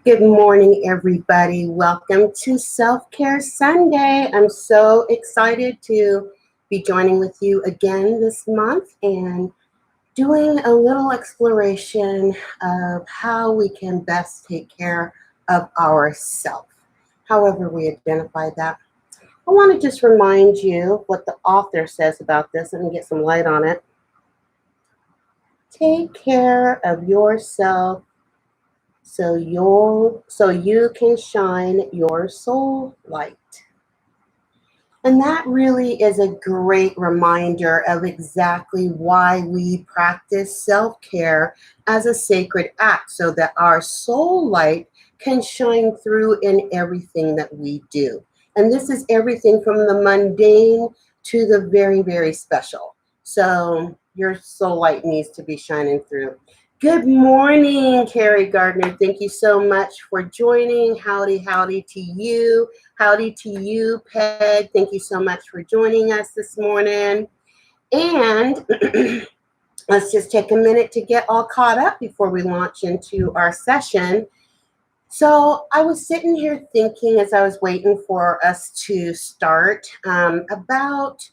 Good morning, everybody. Welcome to Self-Care Sunday. I'm so excited to be joining with you again this month and doing a little exploration of how we can best take care of ourselves, however we identify that. I want to just remind you what the author says about this. Let me get some light on it. Take care of yourself so you can shine your soul light. And that really is a great reminder of exactly why we practice self-care as a sacred act, so that our soul light can shine through in everything that we do. And this is everything from the mundane to the very, very special. So your soul light needs to be shining through. Good morning, Carrie Gardner. Thank you so much for joining. Howdy, howdy to you. Howdy to you, Peg. Thank you so much for joining us this morning. And let's just take a minute to get all caught up before we launch into our session. So I was sitting here thinking as I was waiting for us to start about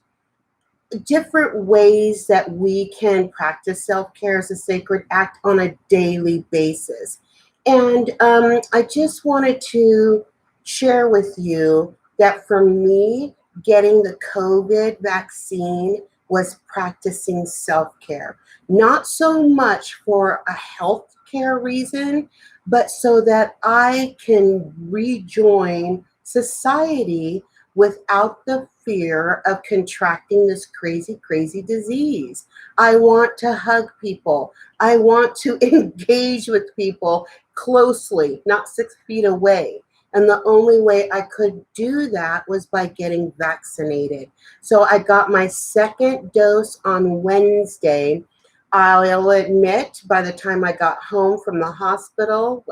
different ways that we can practice self-care as a sacred act on a daily basis. And I just wanted to share with you that for me, getting the COVID vaccine was practicing self-care. Not so much for a health care reason, but so that I can rejoin society without the fear of contracting this crazy, crazy disease. I want to hug people. I want to engage with people closely, not 6 feet away. And the only way I could do that was by getting vaccinated. So I got my second dose on Wednesday. I'll admit, by the time I got home from the hospital,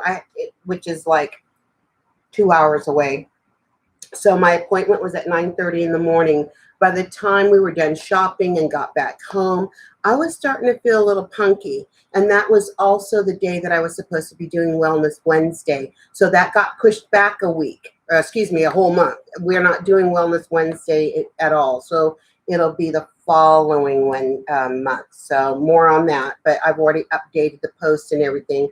which is like 2 hours away, so my appointment was at 9:30 in the morning. By the time we were done shopping and got back home, I was starting to feel a little punky. And that was also the day that I was supposed to be doing Wellness Wednesday. So that got pushed back a week, a whole month. We're not doing Wellness Wednesday at all. So it'll be the following month. So more on that. But I've already updated the post and everything.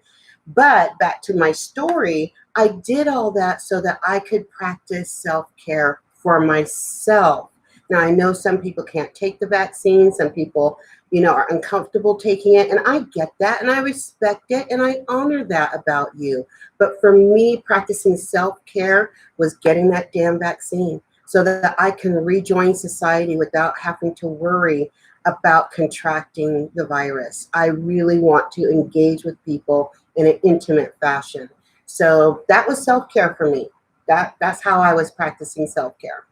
But back to my story, I did all that so that I could practice self-care for myself. Now, I know some people can't take the vaccine. Some people, are uncomfortable taking it. And I get that, and I respect it, and I honor that about you. But for me, practicing self-care was getting that damn vaccine so that I can rejoin society without having to worry about contracting the virus. I really want to engage with people in an intimate fashion. So that was self-care for me. That's how I was practicing self-care.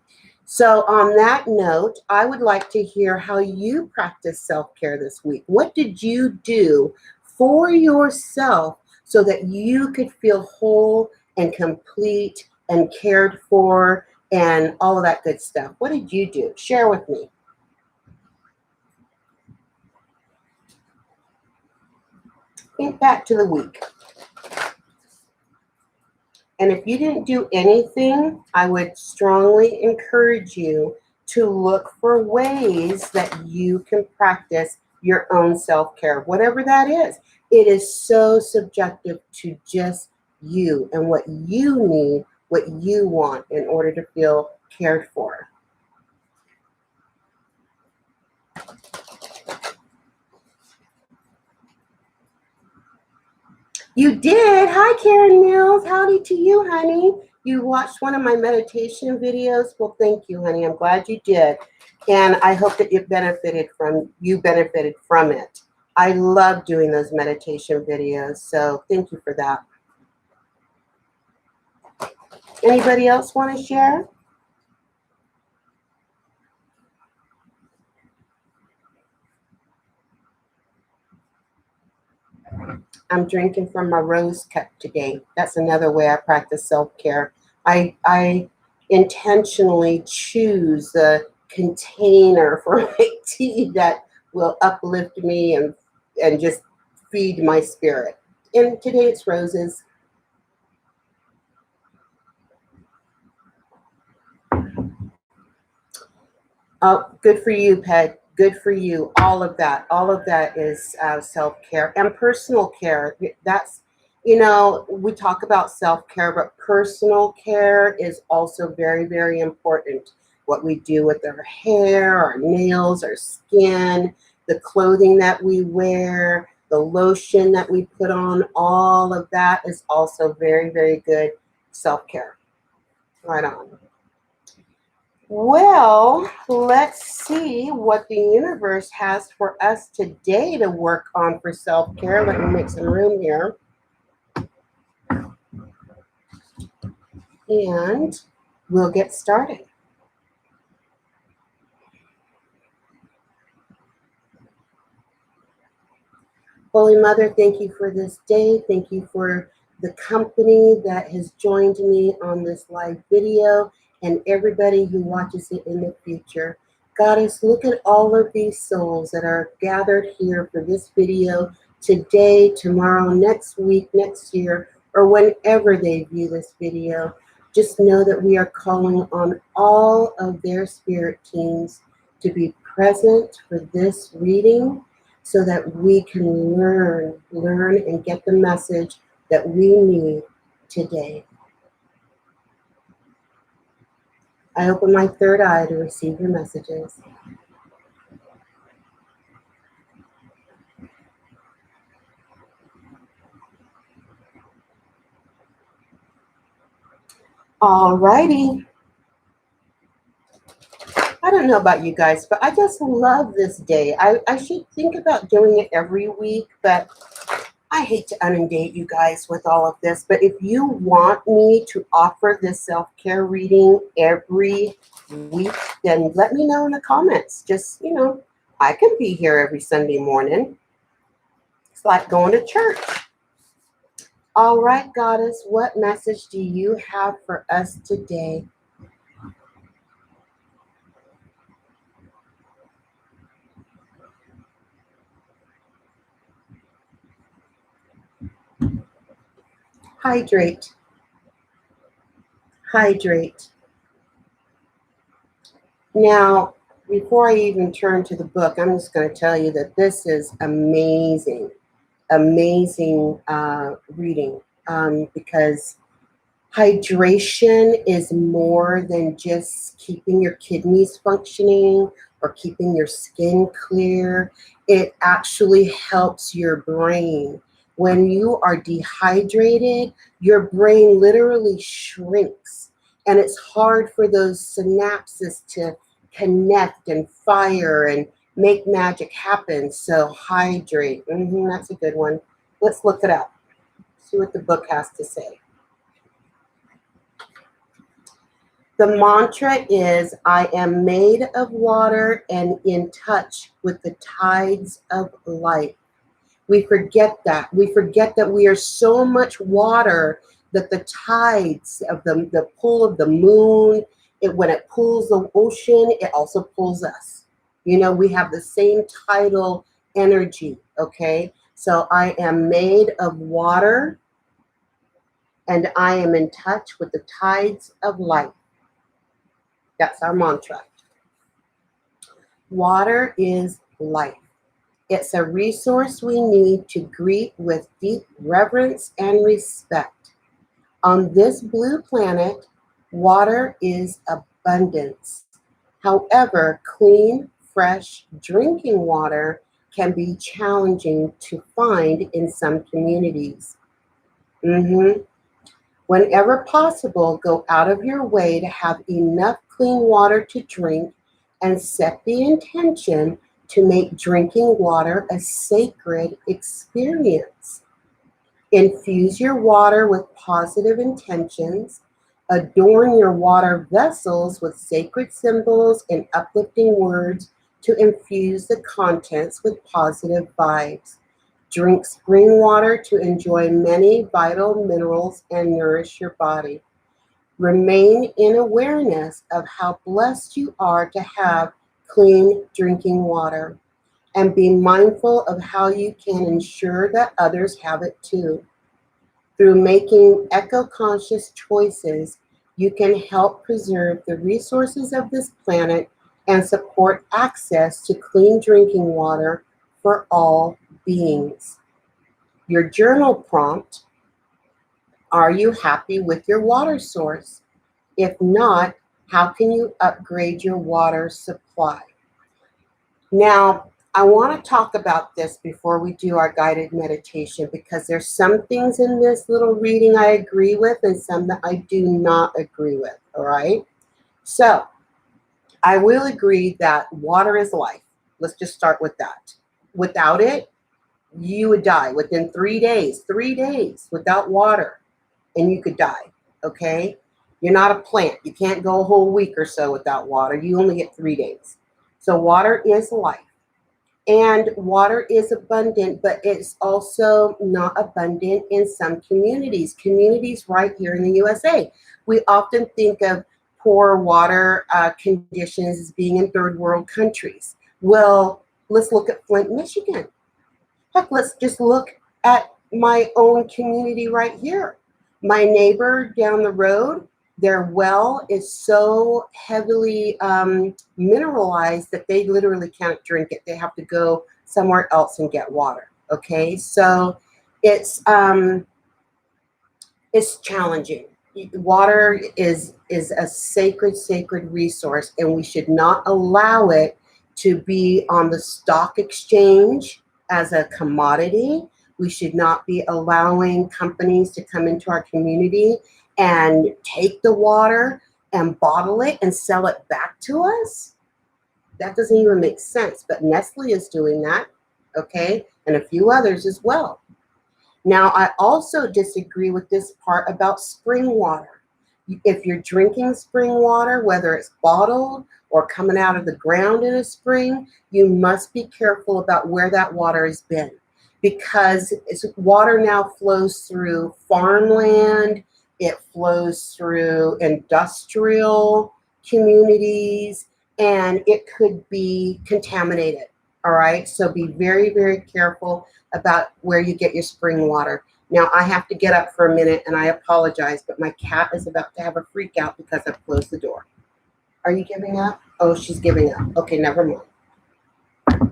So on that note, I would like to hear how you practice self-care this week. What did you do for yourself so that you could feel whole and complete and cared for and all of that good stuff? What did you do? Share with me. Think back to the week. And if you didn't do anything, I would strongly encourage you to look for ways that you can practice your own self-care, whatever that is. It is so subjective to just you and what you need, what you want in order to feel cared for. You did. Hi, Karen Mills. Howdy to you, honey. You watched one of my meditation videos. Well, thank you, honey. I'm glad you did. And I hope that you benefited from it. I love doing those meditation videos. So thank you for that. Anybody else want to share? I'm drinking from my rose cup today. That's another way I practice self-care. I intentionally choose the container for my tea that will uplift me and just feed my spirit. And today it's roses. Oh, good for you, Pet. Good for you. All of that is self-care and personal care. That's, we talk about self-care, but personal care is also very, very important. What we do with our hair, our nails, our skin, the clothing that we wear, the lotion that we put on, all of that is also very, very good self-care. Right on. Well, let's see what the universe has for us today to work on for self care. Let me make some room here. And we'll get started. Holy Mother, thank you for this day. Thank you for the company that has joined me on this live video and everybody who watches it in the future. Goddess, look at all of these souls that are gathered here for this video today, tomorrow, next week, next year, or whenever they view this video. Just know that we are calling on all of their spirit teams to be present for this reading so that we can learn and get the message that we need today. I open my third eye to receive your messages. Alrighty. I don't know about you guys, but I just love this day. I should think about doing it every week, but I hate to inundate you guys with all of this. But if you want me to offer this self-care reading every week, then let me know in the comments. Just, I can be here every Sunday morning. It's like going to church. All right, Goddess, what message do you have for us today? Hydrate. Hydrate. Now, before I even turn to the book, I'm just going to tell you that this is amazing, amazing reading because hydration is more than just keeping your kidneys functioning or keeping your skin clear. It actually helps your brain. When you are dehydrated, your brain literally shrinks, and it's hard for those synapses to connect and fire and make magic happen. So hydrate. That's a good one. Let's look it up. See what the book has to say. The mantra is, I am made of water and in touch with the tides of life. We forget that. We forget that we are so much water that the tides of the pull of the moon, when it pulls the ocean, it also pulls us. We have the same tidal energy, okay? So I am made of water and I am in touch with the tides of life. That's our mantra. Water is life. It's a resource we need to greet with deep reverence and respect. On this blue planet, water is abundance. However, clean, fresh drinking water can be challenging to find in some communities. Whenever possible, go out of your way to have enough clean water to drink and set the intention to make drinking water a sacred experience. Infuse your water with positive intentions. Adorn your water vessels with sacred symbols and uplifting words to infuse the contents with positive vibes. Drink spring water to enjoy many vital minerals and nourish your body. Remain in awareness of how blessed you are to have clean drinking water, and be mindful of how you can ensure that others have it too. Through making eco-conscious choices, you can help preserve the resources of this planet and support access to clean drinking water for all beings. Your journal prompt: are you happy with your water source? If not, how can you upgrade your water supply? Now, I want to talk about this before we do our guided meditation, because there's some things in this little reading I agree with and some that I do not agree with, all right? So, I will agree that water is life. Let's just start with that. Without it, you would die within 3 days. 3 days without water, and you could die, okay? You're not a plant. You can't go a whole week or so without water. You only get 3 days. So water is life. And water is abundant, but it's also not abundant in some communities. Communities right here in the USA. We often think of poor water conditions as being in third world countries. Well, let's look at Flint, Michigan. Heck, let's just look at my own community right here. My neighbor down the road, their well is so heavily mineralized that they literally can't drink it. They have to go somewhere else and get water. Okay, so it's challenging. Water is a sacred resource, and we should not allow it to be on the stock exchange as a commodity. We should not be allowing companies to come into our community and take the water and bottle it and sell it back to us. That doesn't even make sense, but Nestle is doing that, okay, and a few others as well. Now, I also disagree with this part about spring water. If you're drinking spring water, whether it's bottled or coming out of the ground in a spring, you must be careful about where that water has been, because water now flows through farmland, it flows through industrial communities, and it could be contaminated. All right, so be very careful about where you get your spring water. Now, I have to get up for a minute, and I apologize, but my cat is about to have a freak out because I've closed the door. Are you giving up? Oh, she's giving up. Okay, never mind.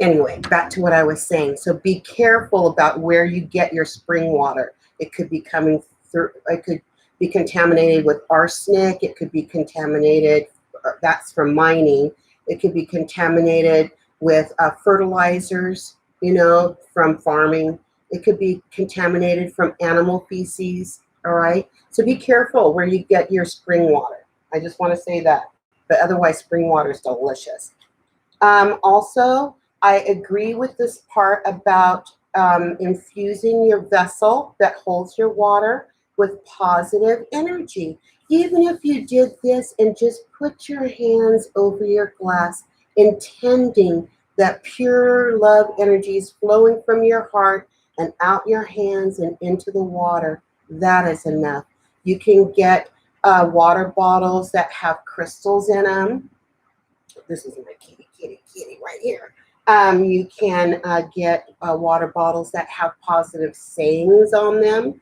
Anyway, back to what I was saying. So be careful about where you get your spring water. It could be coming through, it could be contaminated with arsenic. It could be contaminated, that's from mining. It could be contaminated with fertilizers, from farming. It could be contaminated from animal feces, all right? So be careful where you get your spring water. I just want to say that. But otherwise, spring water is delicious. Also, I agree with this part about infusing your vessel that holds your water with positive energy. Even if you did this and just put your hands over your glass, intending that pure love energy is flowing from your heart and out your hands and into the water, that is enough. You can get water bottles that have crystals in them. This is my kitty right here. You can get water bottles that have positive sayings on them.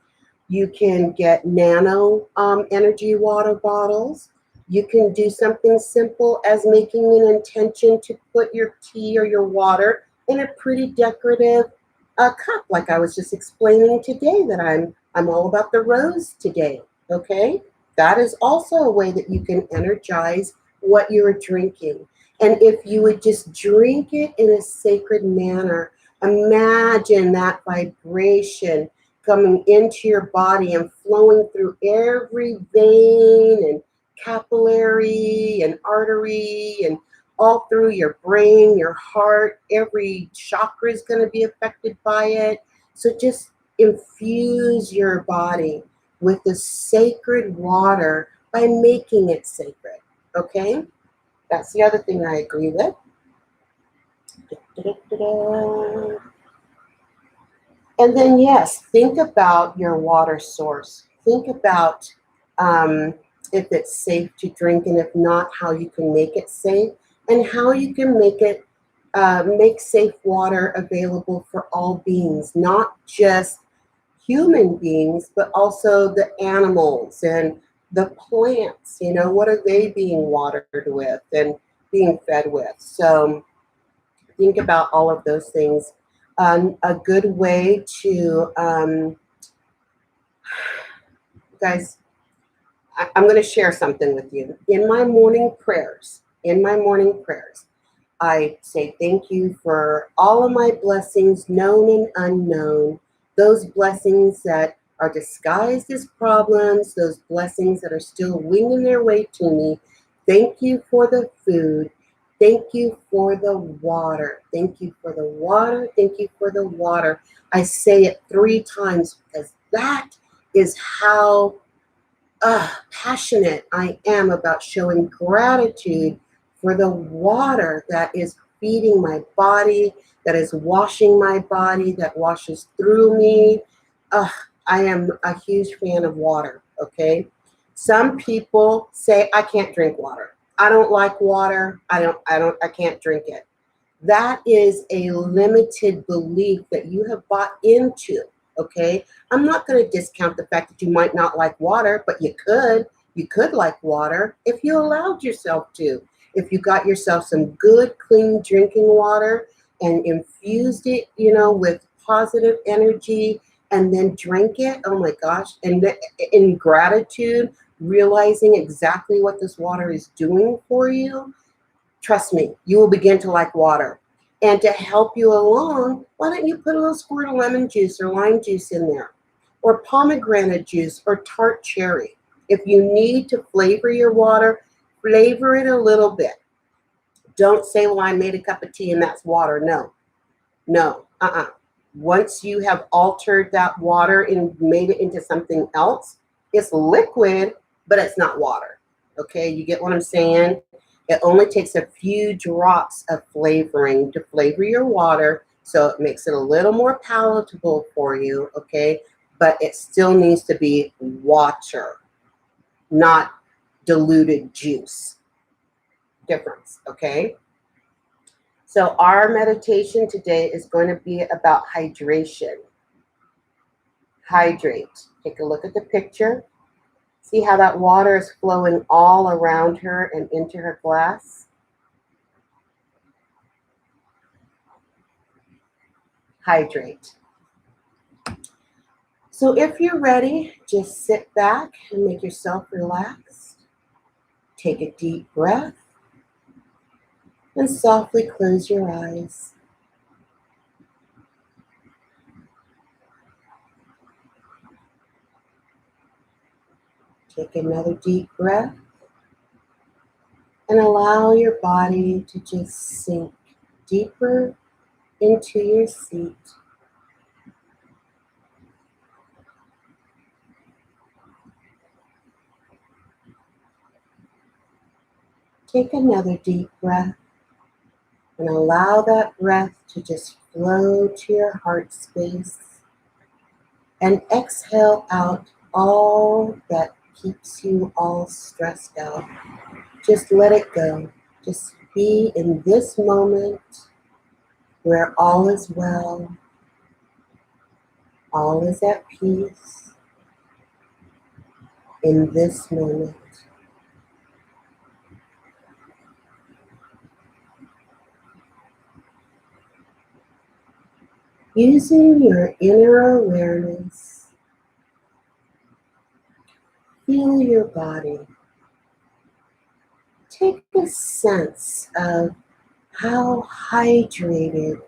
You can get nano energy water bottles. You can do something simple as making an intention to put your tea or your water in a pretty decorative cup, like I was just explaining today, that I'm all about the rose today, okay? That is also a way that you can energize what you're drinking. And if you would just drink it in a sacred manner, imagine that vibration coming into your body and flowing through every vein and capillary and artery and all through your brain, your heart. Every chakra is going to be affected by it. So just infuse your body with the sacred water by making it sacred, okay? That's the other thing I agree with. And then, yes, think about your water source. Think about if it's safe to drink, and if not, how you can make it safe, and how you can make safe water available for all beings, not just human beings, but also the animals and The plants, what are they being watered with and being fed with? So think about all of those things. A good way to, guys, I'm going to share something with you. In my morning prayers, I say thank you for all of my blessings, known and unknown, those blessings that are disguised as problems, those blessings that are still winging their way to me. Thank you for the food. Thank you for the water. Thank you for the water. Thank you for the water. I say it 3 times because that is how passionate I am about showing gratitude for the water that is feeding my body, that is washing my body, that washes through me. Uh, I am a huge fan of water, okay? Some people say I can't drink water. I don't like water. I can't drink it. That is a limited belief that you have bought into, okay? I'm not going to discount the fact that you might not like water, but you could. You could like water if you allowed yourself to. If you got yourself some good, clean drinking water and infused it, with positive energy and then drank it, oh my gosh, and in gratitude, realizing exactly what this water is doing for you, trust me, you will begin to like water. And to help you along, why don't you put a little squirt of lemon juice or lime juice in there? Or pomegranate juice or tart cherry. If you need to flavor your water, flavor it a little bit. Don't say, well, I made a cup of tea and that's water. No, no, Once you have altered that water and made it into something else, it's liquid, but it's not water. Okay, you get what I'm saying? It only takes a few drops of flavoring to flavor your water, so it makes it a little more palatable for you, okay? But it still needs to be water, not diluted juice. Difference, okay? So our meditation today is going to be about hydration. Hydrate. Take a look at the picture. See how that water is flowing all around her and into her glass? Hydrate. So if you're ready, just sit back and make yourself relaxed. Take a deep breath and softly close your eyes. Take another deep breath and allow your body to just sink deeper into your seat. Take another deep breath and allow that breath to just flow to your heart space. And exhale out all that keeps you all stressed out. Just let it go. Just be in this moment where all is well, all is at peace in this moment. Using your inner awareness, feel your body. Take a sense of how hydrated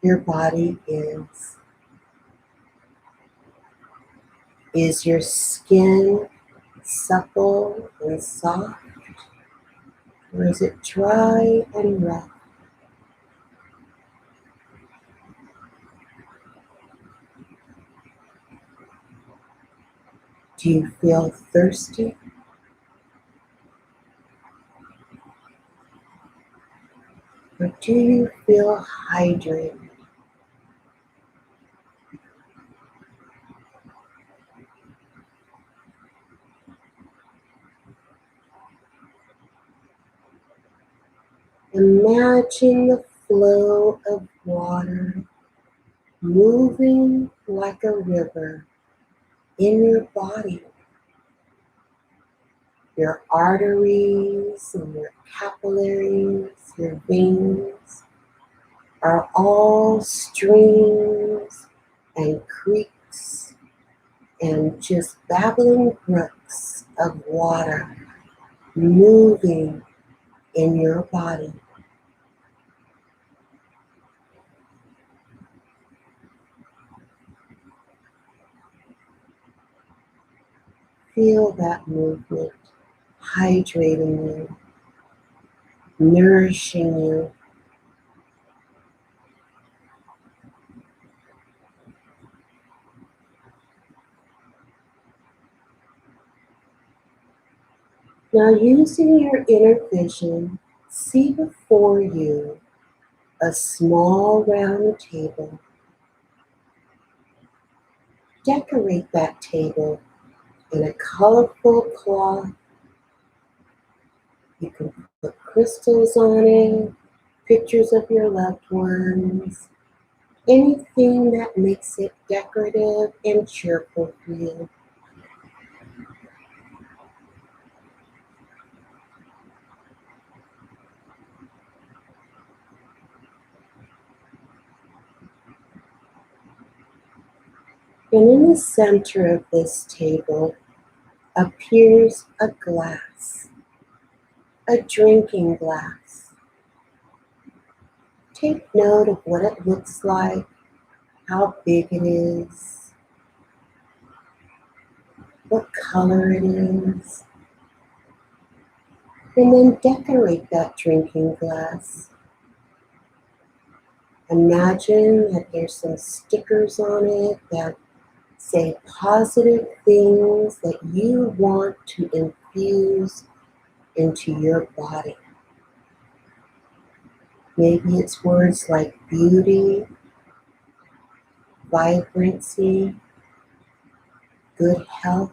your body is. Is your skin supple and soft, or is it dry and rough? Do you feel thirsty? Or do you feel hydrated? Imagine the flow of water moving like a river in your body. Your arteries and your capillaries, your veins are all streams and creeks and just babbling brooks of water moving in your body. Feel that movement hydrating you, nourishing you. Now, using your inner vision, see before you a small round table. Decorate that table in a colorful cloth. You can put crystals on it, pictures of your loved ones, anything that makes it decorative and cheerful for you. And in the center of this table appears a glass, a drinking glass. Take note of what it looks like, how big it is, what color it is, and then decorate that drinking glass. Imagine that there's some stickers on it that say positive things that you want to infuse into your body. Maybe it's words like beauty, vibrancy, good health.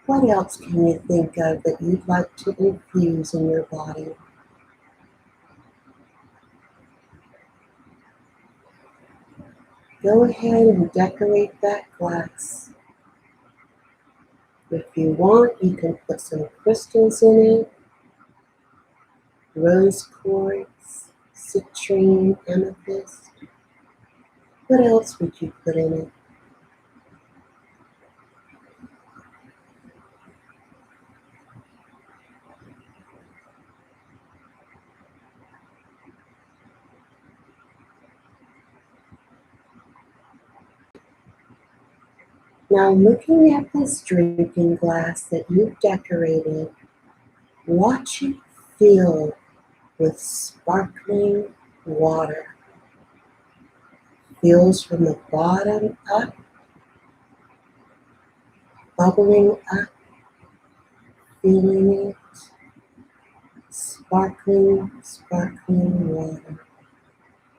What else can you think of that you'd like to infuse in your body? Go ahead and decorate that glass. If you want, you can put some crystals in it, rose quartz, citrine, amethyst. What else would you put in it? Now, looking at this drinking glass that you've decorated, watch it fill with sparkling water. Fills from the bottom up, bubbling up, filling it, sparkling, sparkling water.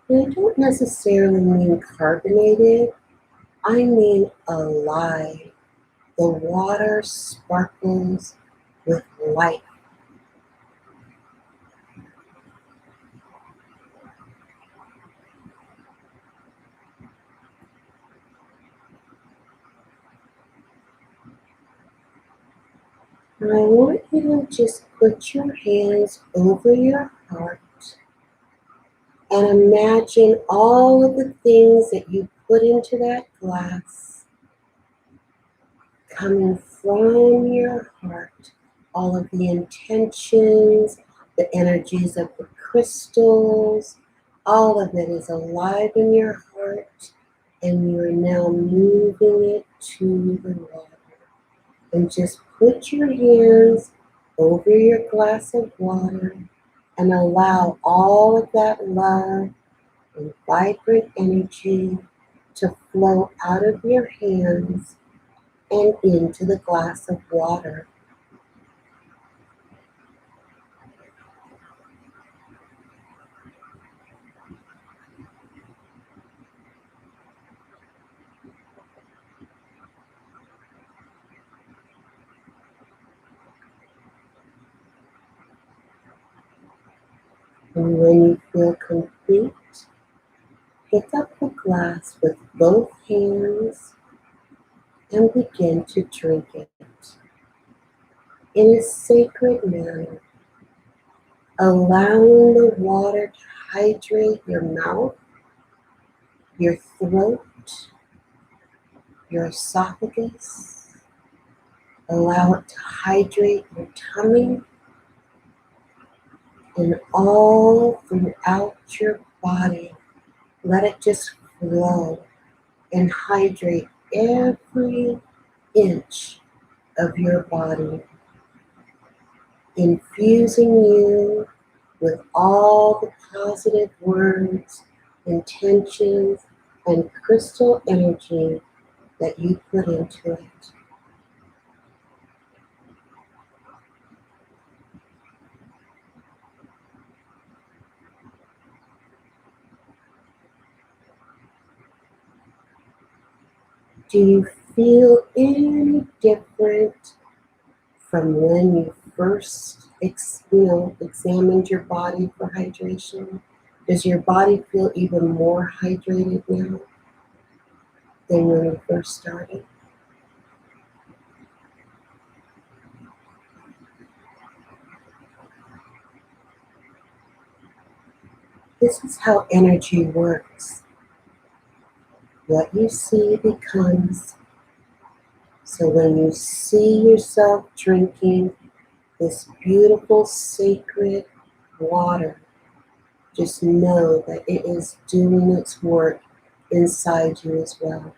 And I don't necessarily mean carbonated, I mean alive. The water sparkles with life. And I want you to just put your hands over your heart and imagine all of the things that you put into that glass coming from your heart. All of the intentions, the energies of the crystals, all of it is alive in your heart, and you're now moving it to the water. And just put your hands over your glass of water and allow all of that love and vibrant energy to flow out of your hands and into the glass of water. And when you feel complete, pick up the glass with both hands and begin to drink it in a sacred manner, allowing the water to hydrate your mouth, your throat, your esophagus. Allow it to hydrate your tummy and all throughout your body. Let it just flow and hydrate every inch of your body, infusing you with all the positive words, intentions, and crystal energy that you put into it. Do you feel any different from when you first examined your body for hydration? Does your body feel even more hydrated now than when you first started? This is how energy works. What you see becomes. So when you see yourself drinking this beautiful sacred water, just know that it is doing its work inside you as well.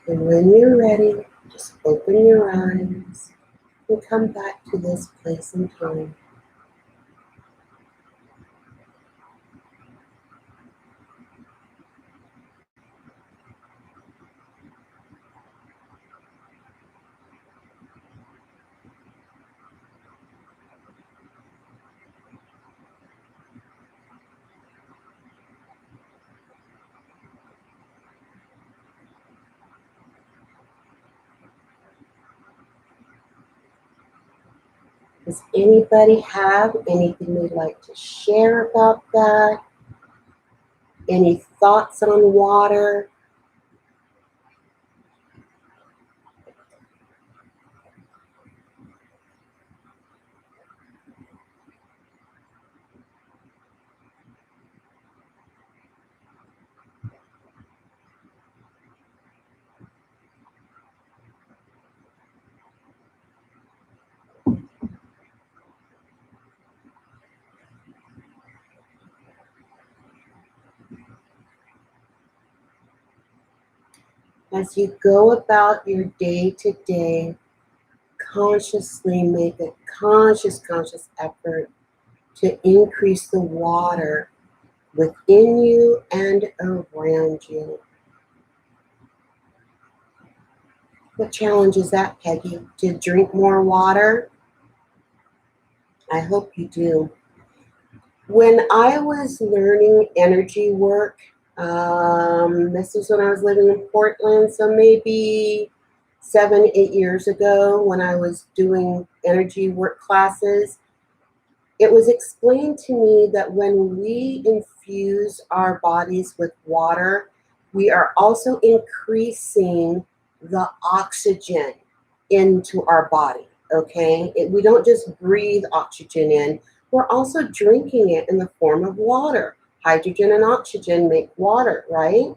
And when you're ready, just open your eyes and come back to this place and time. Does anybody have anything they'd like to share about that? Any thoughts on water? As you go about your day to day, consciously make a conscious effort to increase the water within you and around you. What challenge is that, Peggy? To drink more water? I hope you do. When I was learning energy work, this was when I was living in Portland, so maybe 7, 8 years ago when I was doing energy work classes, it was explained to me that when we infuse our bodies with water, we are also increasing the oxygen into our body, okay? We don't just breathe oxygen in, we're also drinking it in the form of water. Hydrogen and oxygen make water, right?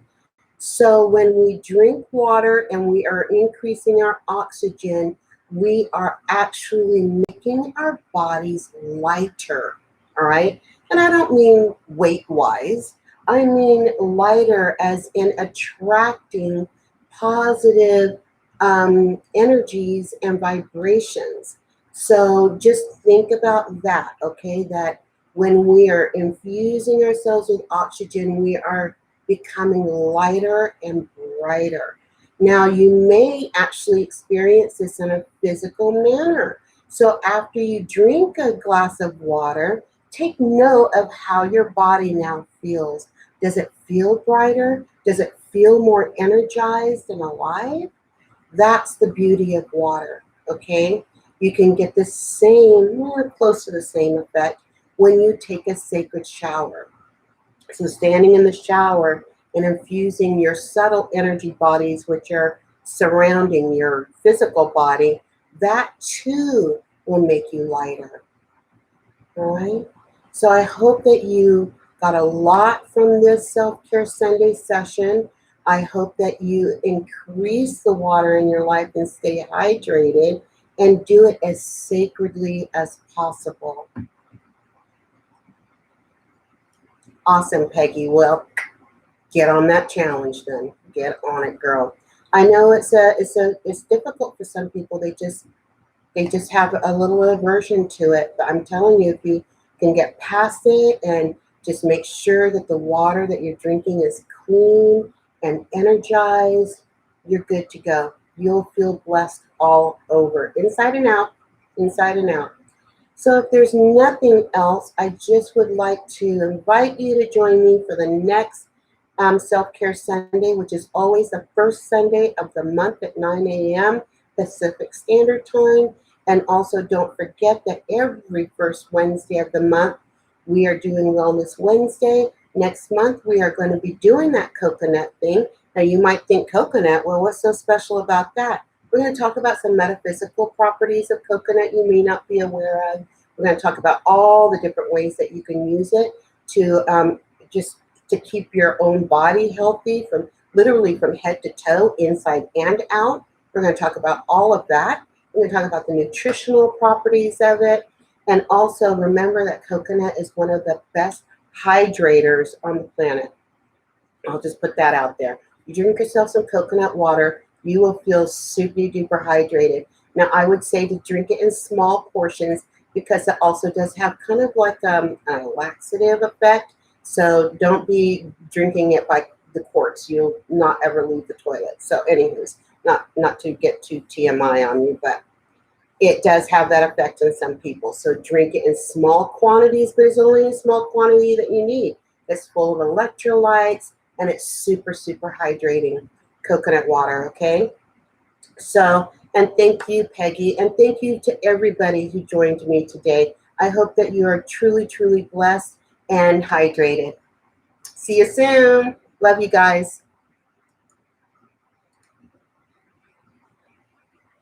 So when we drink water and we are increasing our oxygen, we are actually making our bodies lighter, all right? And I don't mean weight-wise. I mean lighter as in attracting positive energies and vibrations. So just think about that, okay? That when we are infusing ourselves with oxygen, we are becoming lighter and brighter. Now, you may actually experience this in a physical manner. So after you drink a glass of water, take note of how your body now feels. Does it feel brighter? Does it feel more energized and alive? That's the beauty of water, okay? You can get the same, or close to the same effect when you take a sacred shower. So standing in the shower and infusing your subtle energy bodies, which are surrounding your physical body, that too will make you lighter. All right. So I hope that you got a lot from this Self-Care Sunday session. I hope that you increase the water in your life and stay hydrated and do it as sacredly as possible. Awesome, Peggy. Well, get on that challenge then. Get on it, girl. I know it's difficult for some people. They just have a little aversion to it. But I'm telling you, if you can get past it and just make sure that the water that you're drinking is clean and energized, you're good to go. You'll feel blessed all over, inside and out, inside and out. So if there's nothing else, I just would like to invite you to join me for the next Self-Care Sunday, which is always the first Sunday of the month at 9 a.m. Pacific Standard Time. And also don't forget that every first Wednesday of the month, we are doing Wellness Wednesday. Next month, we are going to be doing that coconut thing. Now, you might think coconut, well, what's so special about that? We're going to talk about some metaphysical properties of coconut you may not be aware of. We're going to talk about all the different ways that you can use it to just to keep your own body healthy, from literally from head to toe, inside and out. We're going to talk about all of that. We're going to talk about the nutritional properties of it. And also remember that coconut is one of the best hydrators on the planet. I'll just put that out there. You drink yourself some coconut water, you will feel super duper hydrated. Now, I would say to drink it in small portions because it also does have kind of like a laxative effect. So don't be drinking it by the quarts. You'll not ever leave the toilet. So, anyways, not to get too TMI on you, but it does have that effect on some people. So drink it in small quantities, but it's only a small quantity that you need. It's full of electrolytes and it's super, super hydrating coconut water, okay? So, and thank you, Peggy, and thank you to everybody who joined me today. I hope that you are truly, truly blessed and hydrated. See you soon. Love you guys.